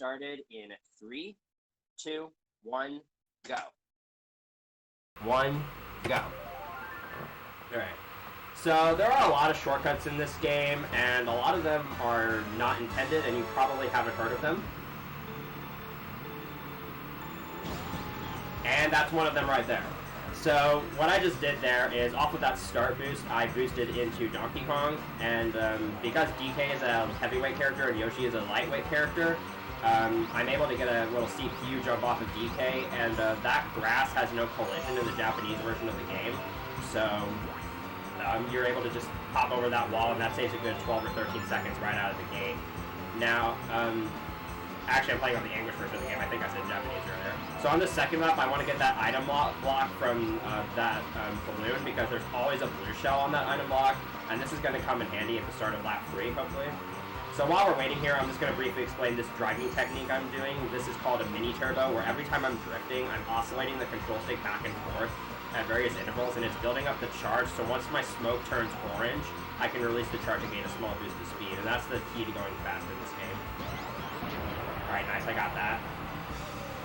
started in 3, 2, 1, go. 1, go. Alright. So there are a lot of shortcuts in this game, and a lot of them are not intended, and you probably haven't heard of them. And that's one of them right there. So what I just did there is, off of that start boost, I boosted into Donkey Kong, and because DK is a heavyweight character and Yoshi is a lightweight character, I'm able to get a little CPU jump off of DK, and that grass has no collision in the Japanese version of the game, so you're able to just pop over that wall, and that saves a good 12 or 13 seconds right out of the gate. Now, actually, I'm playing on the English version of the game. I think I said Japanese earlier. So on the second lap, I want to get that item block from that balloon, because there's always a blue shell on that item block, and this is going to come in handy at the start of lap 3, hopefully. So while we're waiting here, I'm just going to briefly explain this driving technique I'm doing. This is called a mini turbo, where every time I'm drifting, I'm oscillating the control stick back and forth at various intervals, and it's building up the charge, so once my smoke turns orange, I can release the charge and gain a small boost of speed, and that's the key to going fast in this game. Alright, nice, I got that.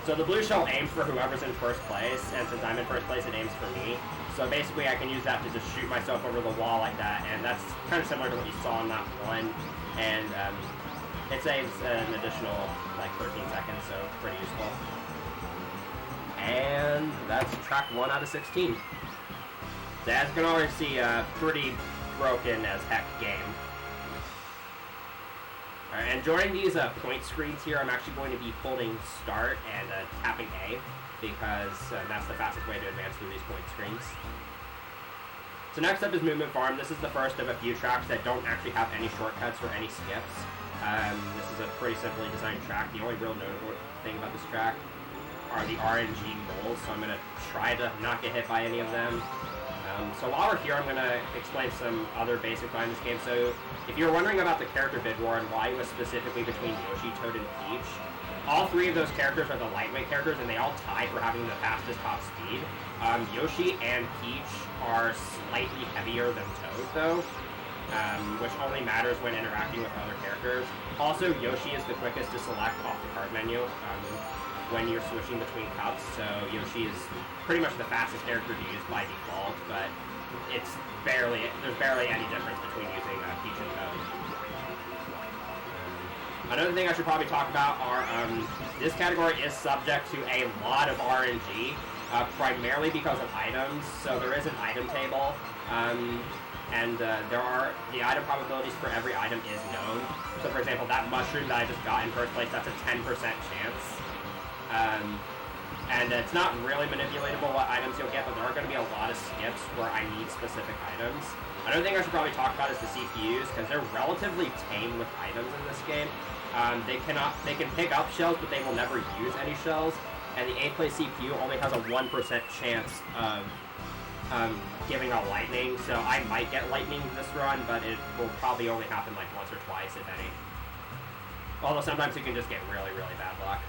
So the blue shell aims for whoever's in first place, and since I'm in first place, it aims for me. So basically, I can use that to just shoot myself over the wall like that, and that's kind of similar to what you saw in that one. And it saves an additional, like, 13 seconds, so pretty useful. And that's track 1 out of 16. So as you can already see, pretty broken as heck game. Alright, and during these point screens here, I'm actually going to be holding start and tapping A, because that's the fastest way to advance through these point screens. So next up is Movement Farm. This is the first of a few tracks that don't actually have any shortcuts or any skips. This is a pretty simply designed track. The only real notable thing about this track are the RNG moles, so I'm going to try to not get hit by any of them. So while we're here, I'm going to explain some other basics behind this game. So if you're wondering about the character bid war and why it was specifically between Yoshi, Toad, and Peach, all three of those characters are the lightweight characters, and they all tie for having the fastest top speed. Yoshi and Peach are slightly heavier than Toad, though, which only matters when interacting with other characters. Also, Yoshi is the quickest to select off the card menu when you're switching between cups, so Yoshi is pretty much the fastest character to use by default, but there's barely any difference between using Peach and Toad. Another thing I should probably talk about are, this category is subject to a lot of RNG, primarily because of items, so there is an item table, and the item probabilities for every item is known. So for example, that mushroom that I just got in first place, that's a 10% chance. And it's not really manipulatable what items you'll get, but there are going to be a lot of skips where I need specific items. Another thing I should probably talk about is the CPUs, because they're relatively tame with items in this game. They can pick up shells, but they will never use any shells, and the 8th place CPU only has a 1% chance of giving out lightning, so I might get lightning this run, but it will probably only happen like once or twice, if any. Although sometimes you can just get really, really bad luck.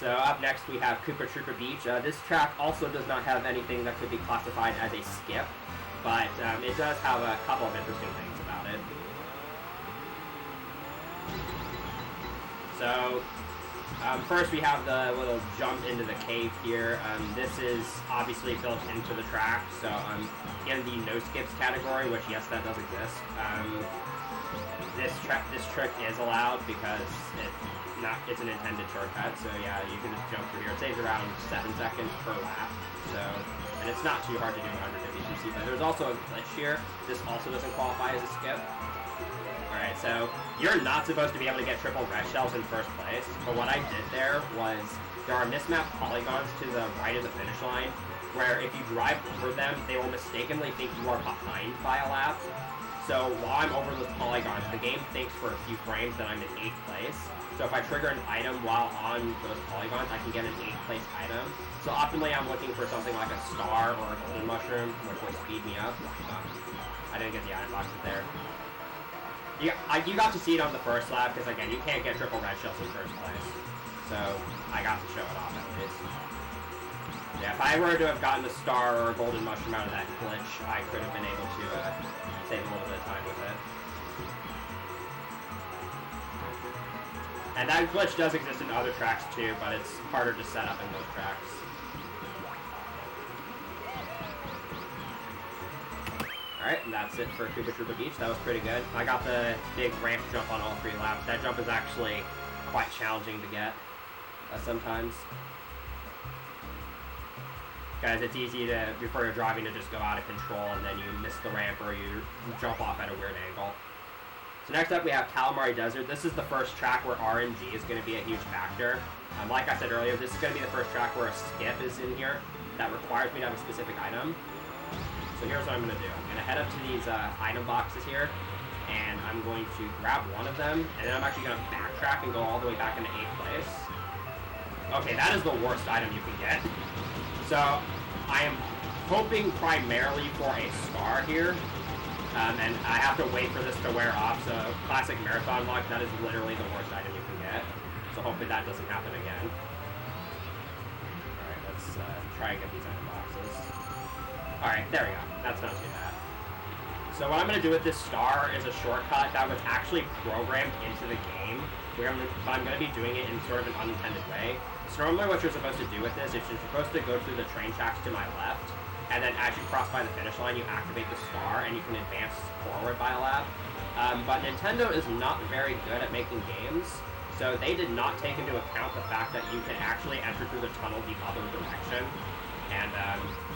So up next we have Koopa Troopa Beach. This track also does not have anything that could be classified as a skip, but it does have a couple of interesting things about it. So first we have the little jump into the cave here. This is obviously built into the track, so in the no skips category, which yes, that does exist. This trick is allowed because it's an intended shortcut, so yeah, you can just jump through here. It saves around 7 seconds per lap, so, and it's not too hard to do 150 cc, but there's also a glitch here. This also doesn't qualify as a skip. Alright, so you're not supposed to be able to get triple red shells in first place, but what I did there was, there are mismapped polygons to the right of the finish line, where if you drive over them, they will mistakenly think you are behind by a lap. So while I'm over those polygons, the game thinks for a few frames that I'm in 8th place. So if I trigger an item while on those polygons, I can get an 8th place item. So optimally, I'm looking for something like a star or a golden mushroom, which will speed me up. I didn't get the item boxes there. You got to see it on the first lap, because again, you can't get triple red shells in first place. So I got to show it off at least. Yeah, if I were to have gotten a star or a golden mushroom out of that glitch, I could have been able to save a little bit of time with it. And that glitch does exist in other tracks too, but it's harder to set up in those tracks. Alright, and that's it for Koopa Troopa Beach. That was pretty good. I got the big ramp jump on all 3 laps. That jump is actually quite challenging to get sometimes. Guys, it's easy to, before you're driving, to just go out of control and then you miss the ramp or you jump off at a weird angle. So next up we have Calamari Desert. This is the first track where RNG is going to be a huge factor. Like I said earlier, this is going to be the first track where a skip is in here that requires me to have a specific item. So here's what I'm going to do. I'm going to head up to these item boxes here, and I'm going to grab one of them, and then I'm actually going to backtrack and go all the way back into 8th place. Okay, that is the worst item you can get. So I am hoping primarily for a star here, and I have to wait for this to wear off. So classic marathon luck, that is literally the worst item you can get. So hopefully that doesn't happen again. Alright, let's try and get these item boxes. Alright, there we go. That's not too bad. So what I'm going to do with this star is a shortcut that was actually programmed into the game. I'm going to be doing it in sort of an unintended way. So normally what you're supposed to do with this is you're supposed to go through the train tracks to my left, and then as you cross by the finish line, you activate the star, and you can advance forward by a lap. But Nintendo is not very good at making games, so they did not take into account the fact that you can actually enter through the tunnel the other direction. And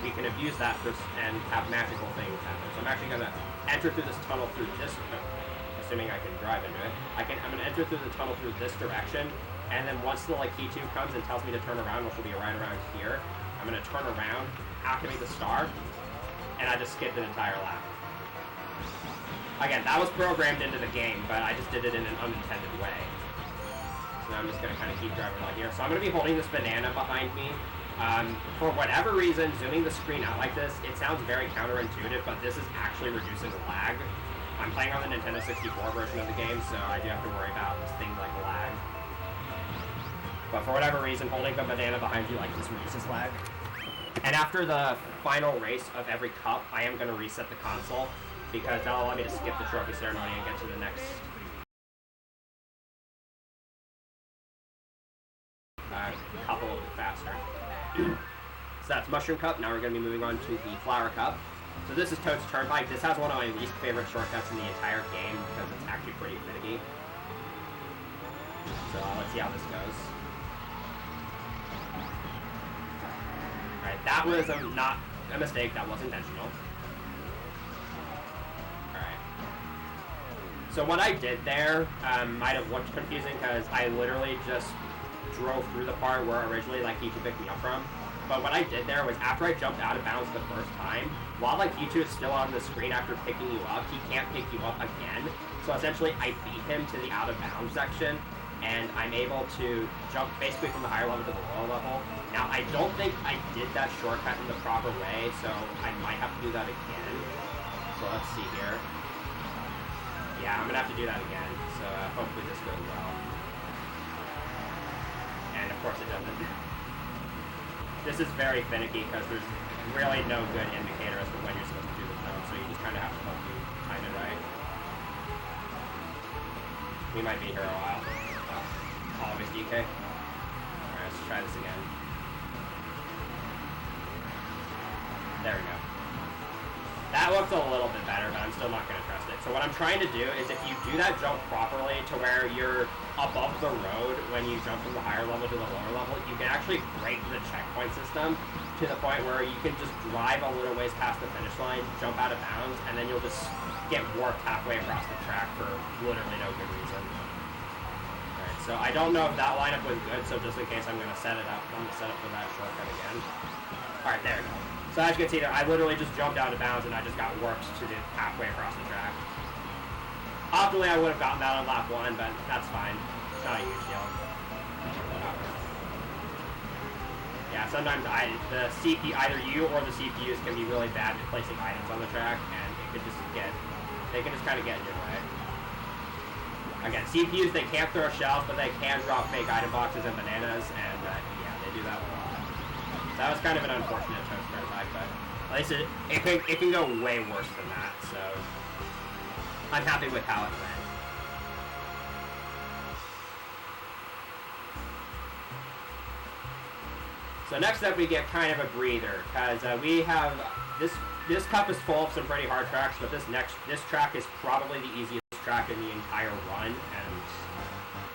we can abuse that and have magical things happen. So I'm actually going to enter through this tunnel through this, assuming I can drive into it. I'm going to enter through the tunnel through this direction, and then once the key 2 comes and tells me to turn around, which will be right around here, I'm going to turn around, activate the star, and I just skipped an entire lap. Again, that was programmed into the game, but I just did it in an unintended way. So now I'm just going to kind of keep driving along here. So I'm going to be holding this banana behind me. For whatever reason, zooming the screen out like this, it sounds very counterintuitive, but this is actually reducing lag. I'm playing on the Nintendo 64 version of the game, so I do have to worry about things like lag. But for whatever reason, holding the banana behind you like this reduces lag. And after the final race of every cup, I am going to reset the console, because that'll allow me to skip the trophy ceremony and get to the next cup a little bit faster. So that's Mushroom Cup. Now we're going to be moving on to the Flower Cup. So this is Toad's Turnpike. This has one of my least favorite shortcuts in the entire game because it's actually pretty finicky. So let's see how this goes. Alright, that was not a mistake. That was intentional. Alright. So what I did there might have looked confusing because I literally just drove through the part where originally Q2 picked me up from. But what I did there was after I jumped out of bounds the first time, while Q2 is still on the screen after picking you up, he can't pick you up again. So essentially I beat him to the out of bounds section, and I'm able to jump basically from the higher level to the lower level. Now I don't think I did that shortcut in the proper way, so I might have to do that again. So let's see here. Yeah, I'm gonna have to do that again, so hopefully this goes well. And of course it doesn't. This is very finicky because there's really no good indicator as to when you're supposed to do the zone, so you just kind of have to hope you time it right. We might be here a while. Oh, always DK. Alright, let's try this again. There we go. That looks a little bit better, but I'm still not going to trust it. So what I'm trying to do is if you do that jump properly to where you're above the road when you jump from the higher level to the lower level, you can actually break the checkpoint system to the point where you can just drive a little ways past the finish line, jump out of bounds, and then you'll just get warped halfway across the track for literally no good reason. Alright, so I don't know if that lineup was good, so just in case I'm going to set it up. I'm going to set up for that shortcut again. Alright, there we go. So as you can see there, I literally just jumped out of bounds and I just got warped to the halfway across the track. Optimally, I would have gotten that on lap 1, but that's fine. It's not a huge deal. Yeah, sometimes the CPU, either you or the CPUs can be really bad at placing items on the track, and it could just they can just kind of get in your way. Again, CPUs, they can't throw shells, but they can drop fake item boxes and bananas, and yeah, they do that a lot. That was kind of an unfortunate toast turnpike, but at least it can go way worse than that, so I'm happy with how it went. So next up we get kind of a breather, because we have this cup is full of some pretty hard tracks, but this track is probably the easiest track in the entire run, and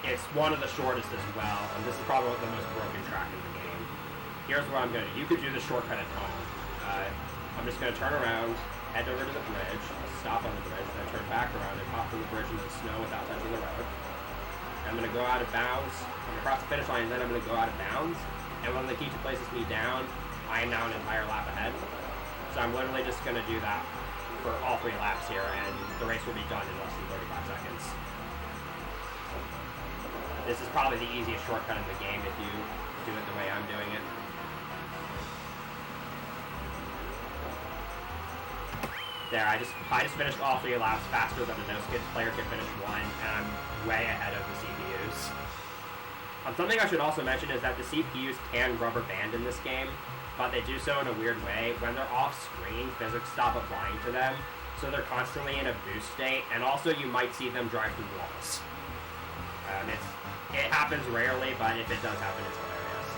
it's one of the shortest as well, and this is probably the most broken track in the game. Here's what I'm gonna do. You could do the shortcut at home. I'm just gonna turn around, head over to the bridge, stop on the bridge, then turn back around and hop from the bridge into the snow without touching the road. I'm gonna go out of bounds. I'm gonna cross the finish line, and then I'm gonna go out of bounds. And when the teacher places me down, I am now an entire lap ahead. So I'm literally just going to do that for all 3 laps here, and the race will be done in less than 35 seconds. This is probably the easiest shortcut in the game if you do it the way I'm doing it. There, I just finished all 3 laps faster than the no-skid player could finish 1, and I'm way ahead of the CPUs. Something I should also mention is that the CPUs can rubber band in this game, but they do so in a weird way. When they're off-screen, physics stop applying to them, so they're constantly in a boost state, and also you might see them drive through walls. It happens rarely, but if it does happen, it's hilarious.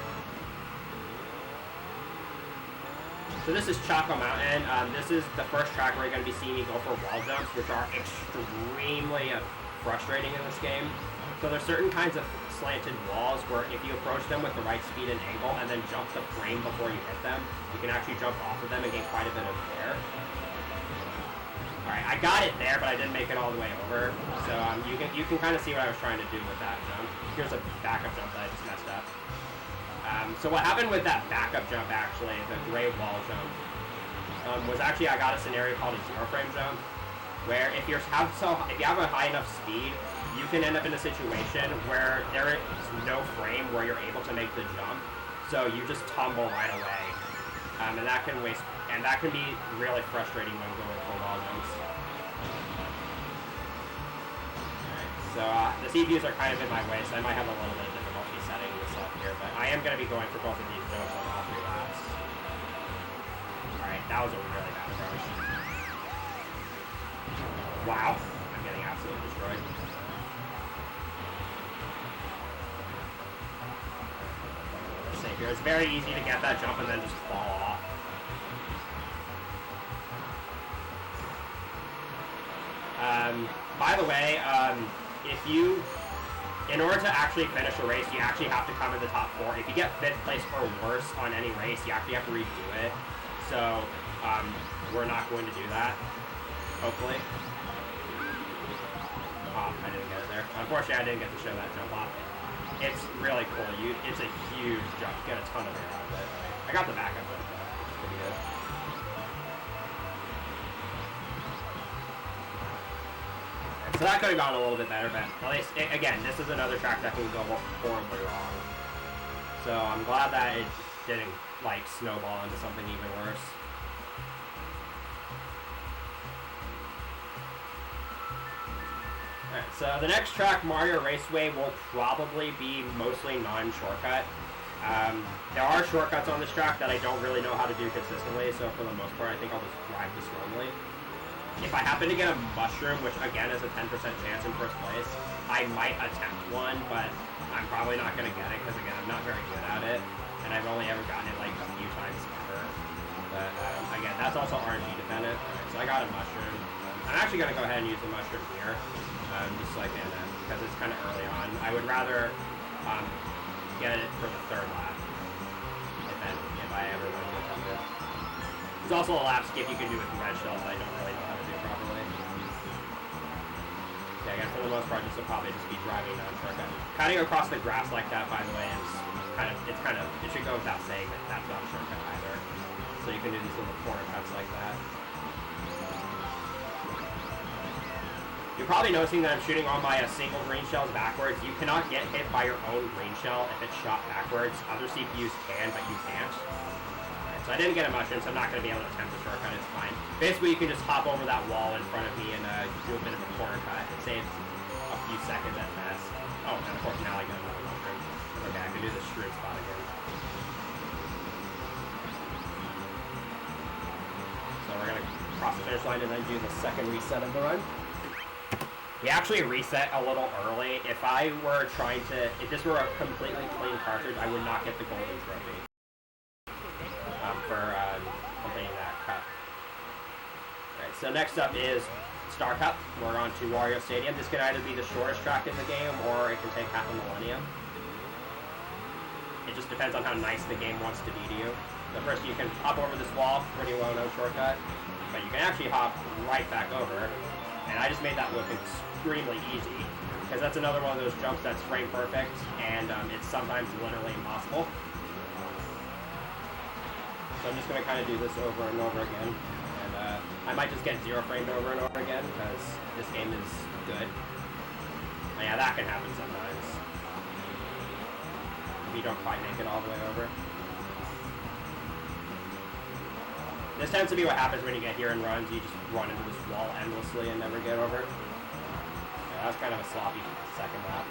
So this is Choco Mountain. This is the first track where you're going to be seeing me go for wall jumps, which are extremely frustrating in this game. So there's certain kinds of slanted walls where if you approach them with the right speed and angle and then jump the frame before you hit them, you can actually jump off of them and gain quite a bit of air. Alright, I got it there, but I didn't make it all the way over. So you can kind of see what I was trying to do with that jump. Here's a backup jump that I just messed up. So what happened with that backup jump, actually, the gray wall jump, was actually I got a scenario called a 0-frame jump, where if you have a high enough speed, you can end up in a situation where there is no frame where you're able to make the jump, so you just tumble right away, and that can be really frustrating when going for wall jumps. So the CPUs are kind of in my way, so I might have a little bit of difficulty setting this up here, but I am going to be going for both of these zones on all 3 laps. Alright, that was a really bad approach. Wow, I'm getting absolutely destroyed. Here. It's very easy to get that jump and then just fall off. By the way, in order to actually finish a race, you actually have to come in the top 4. If you get 5th place or worse on any race, you actually have to redo it. So, we're not going to do that, hopefully. Oh, I didn't get it there. Unfortunately, I didn't get to show that jump off. It's really cool. It's a huge jump. You get a ton of air out of it. I got the backup jump though. It's pretty good. So that could have gone a little bit better, but at least, again, this is another track that can go horribly wrong. So I'm glad that it didn't, like, snowball into something even worse. Alright, so the next track, Mario Raceway, will probably be mostly non-shortcut. There are shortcuts on this track that I don't really know how to do consistently, so for the most part, I think I'll just drive this normally. If I happen to get a mushroom, which again is a 10% chance in first place, I might attempt one, but I'm probably not going to get it, because again, I'm not very good at it, and I've only ever gotten it like a few times ever. But again, that's also RNG dependent. Right, so I got a mushroom. I'm actually going to go ahead and use the mushroom here. Just so I can, because it's kind of early on. I would rather get it for the 3rd lap, if I ever want to attempt it. There's also a lap skip you can do with red shells that I don't really know how to do properly. Yeah, again, for the most part, this will probably just be driving non-shortcut. Cutting across the grass like that, by the way, is it should go without saying that that's not a shortcut either. So you can do these little corner cuts like that. You're probably noticing that I'm shooting all my single green shells backwards. You cannot get hit by your own green shell if it's shot backwards. Other CPUs can, but you can't. Alright, so I didn't get a mushroom, so I'm not going to be able to attempt a shortcut. It's fine. Basically, you can just hop over that wall in front of me and do a bit of a corner cut. It saves a few seconds at best. Oh, and of course, now I got another mushroom. Okay, I can do this shroom spot again. So we're going to cross the finish line and then do the second reset of the run. We actually reset a little early. If this were a completely clean cartridge, I would not get the golden trophy. so next up is Star Cup. We're on to Wario Stadium. This can either be the shortest track in the game, or it can take half a millennium. It just depends on how nice the game wants to be to you. So first you can hop over this wall, pretty well-known shortcut, but you can actually hop right back over, and I just made that look extremely easy, because that's another one of those jumps that's frame perfect, and it's sometimes literally impossible. So I'm just going to kind of do this over and over again, and I might just get 0 framed over and over again, because this game is good. But yeah, that can happen sometimes. If you don't quite make it all the way over. This tends to be what happens when you get here in runs. You just run into this wall endlessly and never get over. Yeah, that was kind of a sloppy second lap.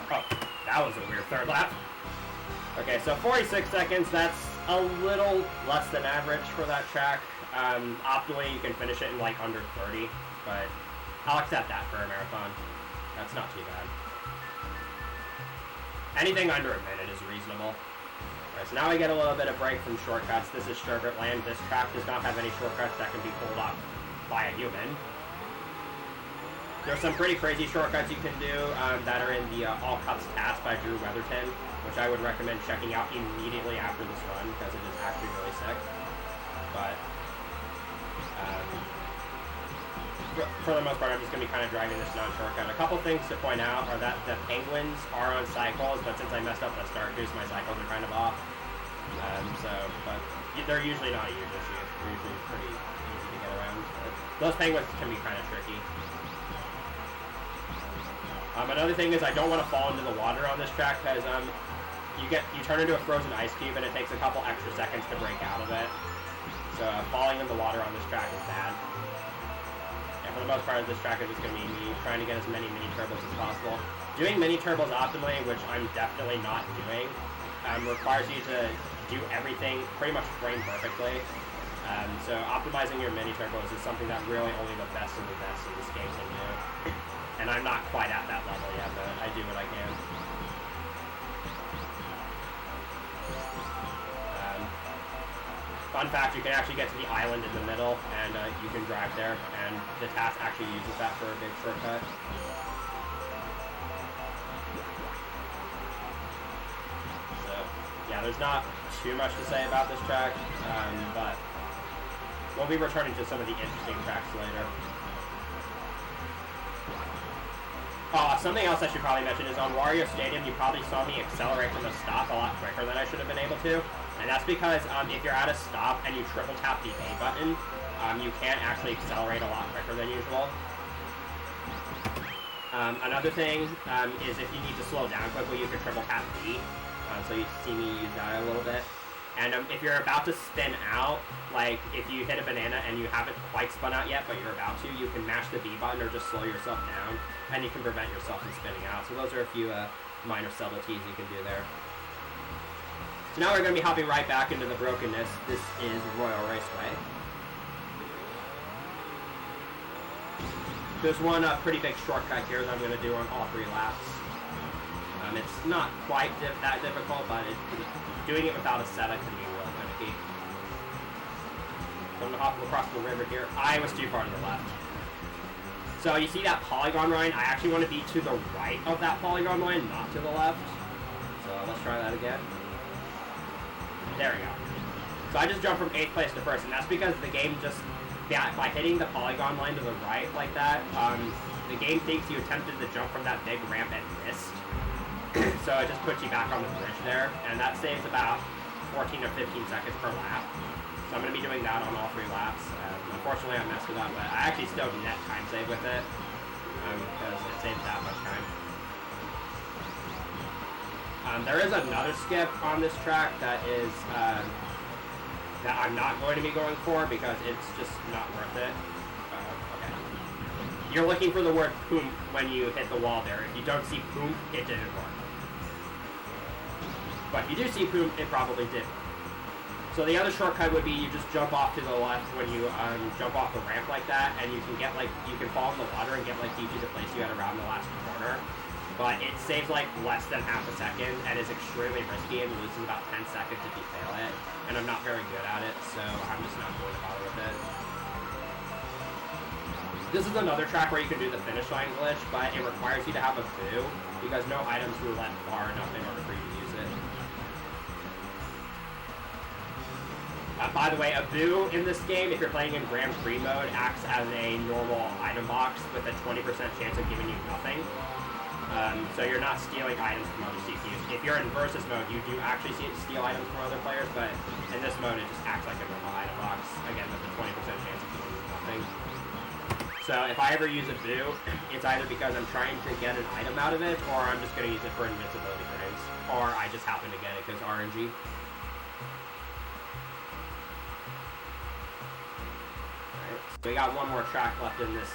Oh, that was a weird third lap. Okay, so 46 seconds, that's a little less than average for that track. Optimally, you can finish it in like under 30, but I'll accept that for a marathon. That's not too bad. Anything under a minute is reasonable. Alright, so now we get a little bit of break from shortcuts. This is Sherbert Land. This track does not have any shortcuts that can be pulled off by a human. There's some pretty crazy shortcuts you can do that are in the All Cups task by Drew Weatherton, which I would recommend checking out immediately after this run, because it is actually really sick. But for the most part, I'm just going to be kind of driving this non-shortcut. A couple things to point out are that the penguins are on cycles, but since I messed up the start boost, my cycles are kind of off. But they're usually not a huge issue. They're usually pretty easy to get around. But those penguins can be kind of tricky. Another thing is I don't want to fall into the water on this track, because you turn into a frozen ice cube, and it takes a couple extra seconds to break out of it. So falling in the water on this track is bad. For the most part, this track is just going to be me trying to get as many mini-turbos as possible. Doing mini-turbos optimally, which I'm definitely not doing, requires you to do everything pretty much frame perfectly. So optimizing your mini-turbos is something that really only the best of the best in this game can do. And I'm not quite at that level yet, but I do what I can. Fun fact, you can actually get to the island in the middle, and you can drive there, and the task actually uses that for a big shortcut. So, yeah, there's not too much to say about this track, but we'll be returning to some of the interesting tracks later. Something else I should probably mention is on Wario Stadium, you probably saw me accelerate from a stop a lot quicker than I should have been able to. And that's because if you're at a stop and you triple tap the A button, you can actually accelerate a lot quicker than usual. Another thing is if you need to slow down quickly, you can triple tap B. So you see me use that a little bit. And if you're about to spin out, like if you hit a banana and you haven't quite spun out yet, but you're about to, you can mash the B button or just slow yourself down, and you can prevent yourself from spinning out. So those are a few minor subtleties you can do there. So now we're going to be hopping right back into the brokenness. This is Royal Raceway. There's one pretty big shortcut here that I'm going to do on all 3 laps. It's not quite that difficult, but doing it without a setup can be real finicky. So I'm going to hop across the river here. I was too far to the left. So you see that polygon line? I actually want to be to the right of that polygon line, not to the left. So let's try that again. There we go. So I just jumped from 8th place to 1st, and that's because the game just, by hitting the polygon line to the right like that, the game thinks you attempted to jump from that big ramp and missed. So it just puts you back on the bridge there, and that saves about 14 or 15 seconds per lap. So I'm going to be doing that on all 3 laps. Unfortunately, I messed it up, but I actually still net time save with it, because it saves that much time. There is another skip on this track that is that I'm not going to be going for because it's just not worth it. Okay. You're looking for the word poom when you hit the wall there. If you don't see poom, it didn't work. But if you do see poom, it probably did. So the other shortcut would be you just jump off to the left when you jump off the ramp like that, and you can get you can fall in the water and get Yuki to place you at around the last corner. but it saves like less than half a second and is extremely risky and loses about 10 seconds if you fail it. And I'm not very good at it, so I'm just not going to bother with it. This is another track where you can do the finish line glitch, but it requires you to have a boo, because no items will let far enough in order for you to use it. By the way, a boo in this game, if you're playing in Grand Prix mode, acts as a normal item box with a 20% chance of giving you nothing. So you're not stealing items from other CPUs. If you're in versus mode, you do actually steal items from other players, but in this mode, it just acts like a normal item box, again, with a 20% chance of giving you nothing. So if I ever use a boo, it's either because I'm trying to get an item out of it, or I'm just going to use it for invincibility frames, or I just happen to get it because RNG. Alright, so we got one more track left in this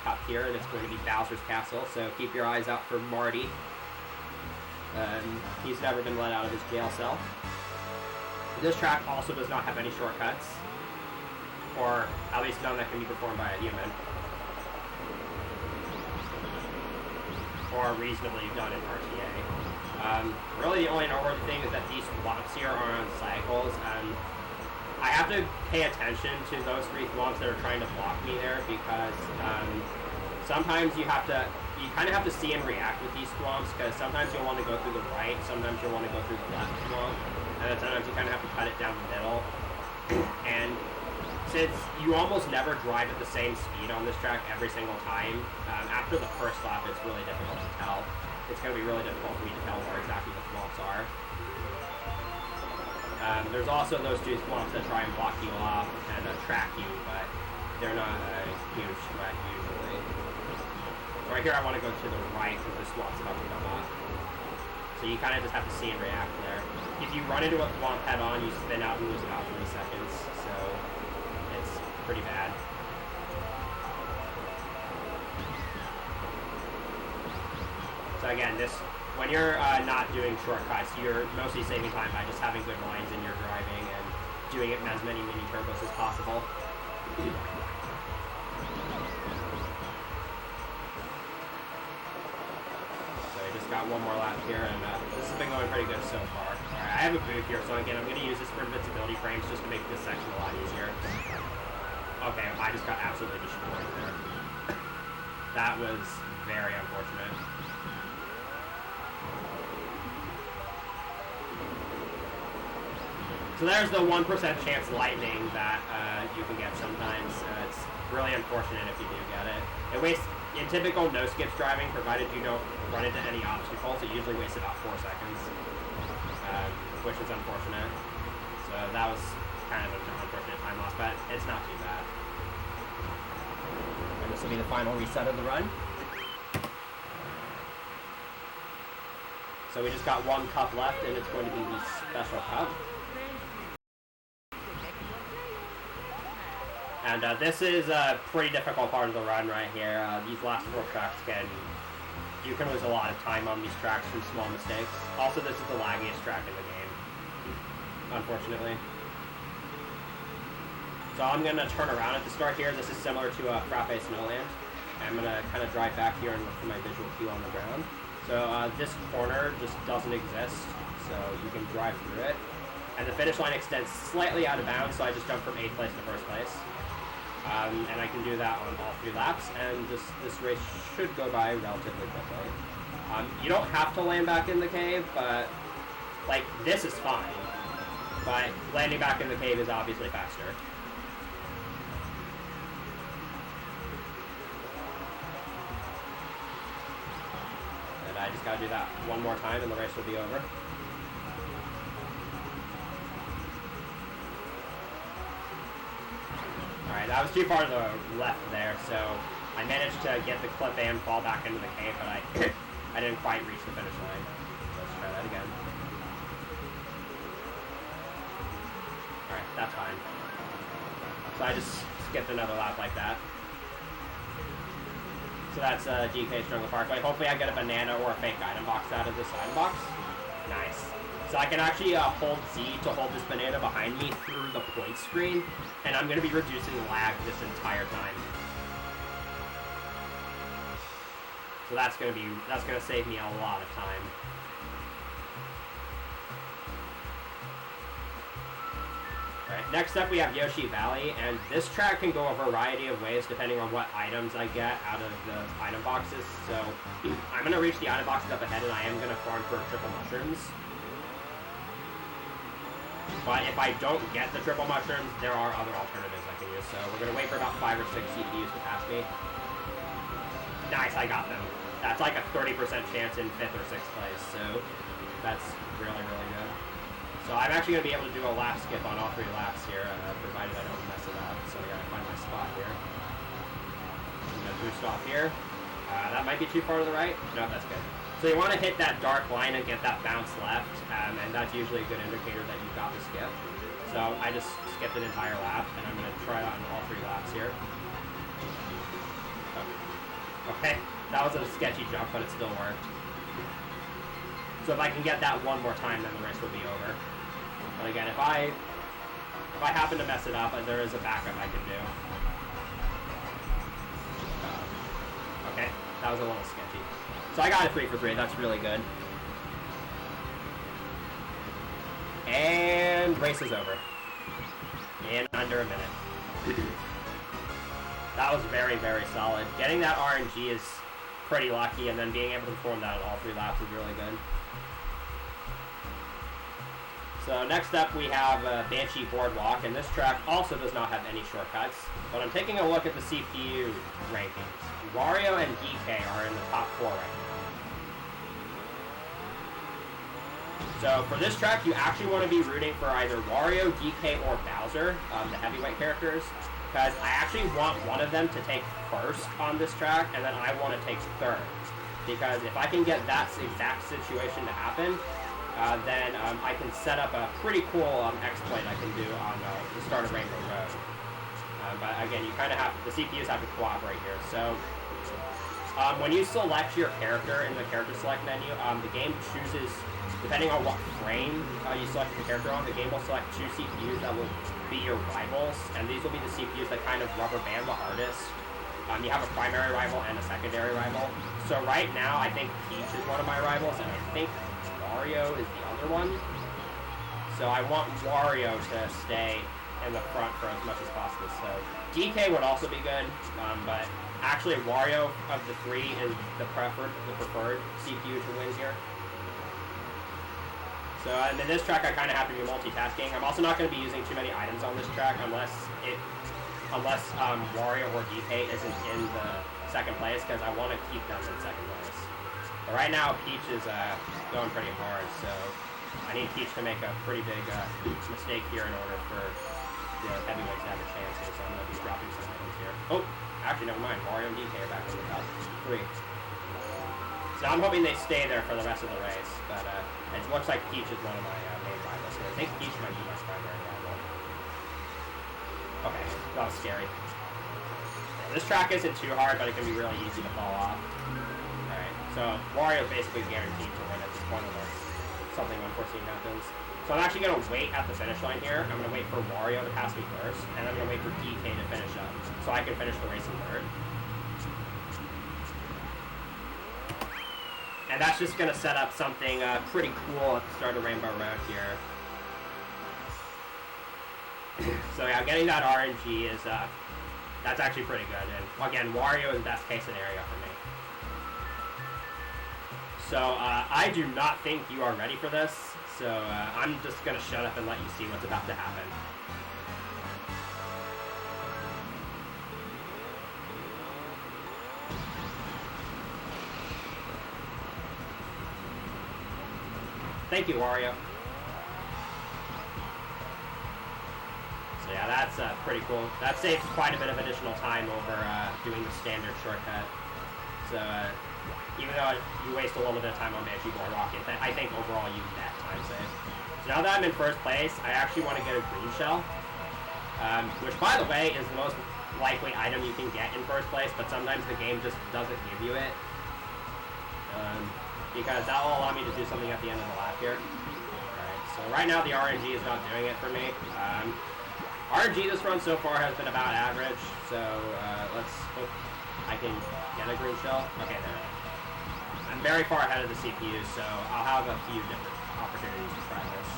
cup here, and it's going to be Bowser's Castle, so keep your eyes out for Marty. He's never been let out of his jail cell. This track also does not have any shortcuts, or at least none that can be performed by a human, or reasonably done in RTA. Really the only noteworthy thing is that these thwomps here are on cycles, and I have to pay attention to those 3 thwomps that are trying to block me there, because sometimes you kind of have to see and react with these thwomps, because sometimes you'll want to go through the right, sometimes you'll want to go through the left thwomp, and then sometimes you kind of have to cut it down the middle. And since you almost never drive at the same speed on this track every single time, after the first lap it's really difficult to tell. It's going to be really difficult for me to tell where exactly the thwomps are. There's also those 2 thwomps that try and block you off and track you, but they're not a huge threat usually. So right here I want to go to the right because this thwomp's about to come up. So you kind of just have to see and react there. If you run into a thwomp head on, you spin out and lose about 3 seconds, so it's pretty bad. So again, when you're not doing shortcuts, you're mostly saving time by just having good lines in your driving and doing it in as many mini turbos as possible. So we just got one more lap here, and this has been going pretty good so far. Alright, I have a booth here, so again, I'm going to use this for invincibility frames just to make this section a lot easier. Okay, I just got absolutely destroyed there. That was very unfortunate. So there's the 1% chance lightning that you can get sometimes. It's really unfortunate if you do get it. It wastes, in typical no-skips driving, provided you don't run into any obstacles, it usually wastes about 4 seconds, which is unfortunate. So that was kind of an unfortunate time loss, but it's not too bad. And this will be the final reset of the run. So we just got 1 cup left, and it's going to be the special cup. And this is a pretty difficult part of the run right here. These last 4 tracks you can lose a lot of time on these tracks from small mistakes. Also, this is the laggiest track in the game, unfortunately. So I'm going to turn around at the start here. This is similar to Frappe Snowland. I'm going to kind of drive back here and look for my visual cue on the ground. So this corner just doesn't exist, so you can drive through it. And the finish line extends slightly out of bounds, so I just jumped from 8th place to 1st place. And I can do that on all 3 laps, and this race should go by relatively quickly. You don't have to land back in the cave, but, like, this is fine. But landing back in the cave is obviously faster. And I just gotta do that one more time, and the race will be over. Alright, that was too far to the left there, so I managed to get the clip and fall back into the cave, but I didn't quite reach the finish line. Let's try that again. Alright, that's fine. So I just skipped another lap like that. So that's DK Jungle Parkway. Hopefully I get a banana or a fake item box out of this item box. Nice. So I can actually hold Z to hold this banana behind me through the point screen, and I'm going to be reducing lag this entire time. So So that's gonna save me a lot of time. Alright, next up we have Yoshi Valley, and this track can go a variety of ways depending on what items I get out of the item boxes. So I'm gonna reach the item boxes up ahead, and I am gonna farm for triple mushrooms. But if I don't get the triple mushrooms, there are other alternatives I can use. So we're gonna wait for about 5 or 6 CPUs to pass me. Nice, I got them. That's like a 30% chance in 5th or 6th place, so that's really, really good. So I'm actually going to be able to do a lap skip on all 3 laps here, provided I don't mess it up. So I gotta find my spot here. I'm going to boost off here. That might be too far to the right. No, that's good. So you want to hit that dark line and get that bounce left, and that's usually a good indicator that you've got the skip. So I just skipped an entire lap, and I'm going to try it on all 3 laps here. Okay, that was a sketchy jump, but it still worked. So if I can get that one more time, then the race will be over. But again, if I happen to mess it up, there is a backup I can do. Okay, that was a little sketchy. So I got a 3 for 3, that's really good. And race is over. In under a minute. That was very, very solid. Getting that RNG is pretty lucky, and then being able to perform that on all 3 laps is really good. So next up we have Banshee Boardwalk, and this track also does not have any shortcuts. But I'm taking a look at the CPU rankings. Wario and DK are in the top 4 right now. So for this track, you actually want to be rooting for either Wario, DK, or Bowser, the heavyweight characters. Because I actually want one of them to take first on this track, and then I want to take third. Because if I can get that exact situation to happen, then I can set up a pretty cool exploit I can do on the start of Rainbow Road. But again, you kind of have, the CPUs have to cooperate here. So when you select your character in the character select menu, the game chooses, depending on what frame you select the character on, the game will select 2 CPUs that will be your rivals, and these will be the CPUs that kind of rubber band the hardest. You have a primary rival and a secondary rival. So right now, I think Peach is one of my rivals, and I think Wario is the other one. So I want Wario to stay in the front for as much as possible. So DK would also be good, but actually Wario of the 3 is the preferred CPU to win here. So and in this track, I kind of have to be multitasking. I'm also not going to be using too many items on this track unless Wario or DK isn't in the second place, because I want to keep them in second place. But right now, Peach is going pretty hard, so I need Peach to make a pretty big mistake here in order for the heavyweights to have a chance here. So I'm going to be dropping some items here. Oh, actually, never mind. Wario and DK are back in the top 3. So I'm hoping they stay there for the rest of the race, but it looks like Peach is one of my main rivals here. I think Peach might be my primary rival. Okay, that was scary. Yeah, this track isn't too hard, but it can be really easy to fall off. Alright, so Wario is basically guaranteed to win at this point unless something unforeseen happens. So I'm actually going to wait at the finish line here. I'm going to wait for Wario to pass me first, and I'm going to wait for DK to finish up, so I can finish the race in third. And that's just going to set up something pretty cool at the start of Rainbow Road here. So yeah, getting that RNG is, that's actually pretty good. And again, Wario is best case scenario for me. So I do not think you are ready for this. So I'm just going to shut up and let you see what's about to happen. Thank you, Wario. So yeah, that's pretty cool. That saves quite a bit of additional time over doing the standard shortcut. So even though you waste a little bit of time on Banshee Boardwalk, I think overall you net time save. So now that I'm in first place, I actually want to get a green shell, which by the way is the most likely item you can get in first place, but sometimes the game just doesn't give you it. Because that will allow me to do something at the end of the lap here. Alright, so right now the RNG is not doing it for me. RNG this run so far has been about average, so let's hope I can get a green shell. Okay, there. I'm very far ahead of the CPU, so I'll have a few different opportunities to try this.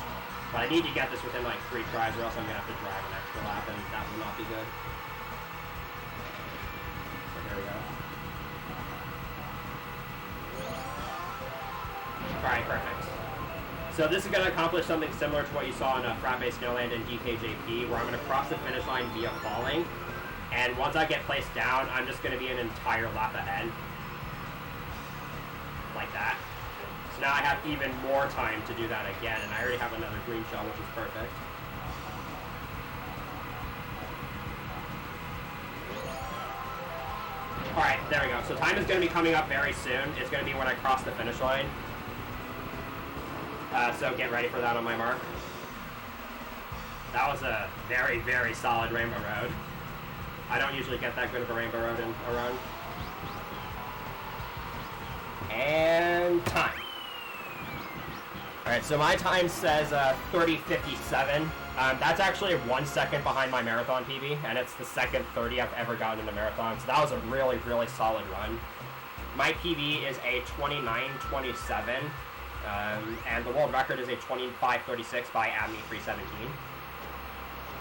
But I need to get this within like 3 tries, or else I'm going to have to drive an extra lap, and that will not be good. So there we go. Alright, perfect. So this is going to accomplish something similar to what you saw in Frappe Snowland and DKJP, where I'm going to cross the finish line via falling. And once I get placed down, I'm just going to be an entire lap ahead. Like that. So now I have even more time to do that again, and I already have another green shell, which is perfect. Alright, there we go. So time is going to be coming up very soon. It's going to be when I cross the finish line. So get ready for that on my mark. That was a very, very solid rainbow road. I don't usually get that good of a rainbow road in a run. And time. Alright, so my time says 30:57. That's actually 1 second behind my marathon PB, and it's the second 30 I've ever gotten in a marathon, so that was a really, really solid run. My PB is a 29:27, and the world record is a 25:36 by Abney 317.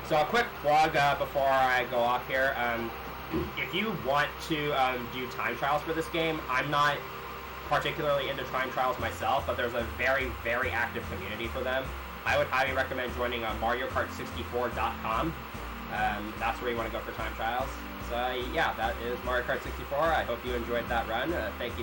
So a quick plug before I go off here. If you want to do time trials for this game, I'm not particularly into time trials myself, but there's a very, very active community for them. I would highly recommend joining MarioKart64.com. That's where you want to go for time trials. So yeah, that is Mario Kart 64. I hope you enjoyed that run. Thank you for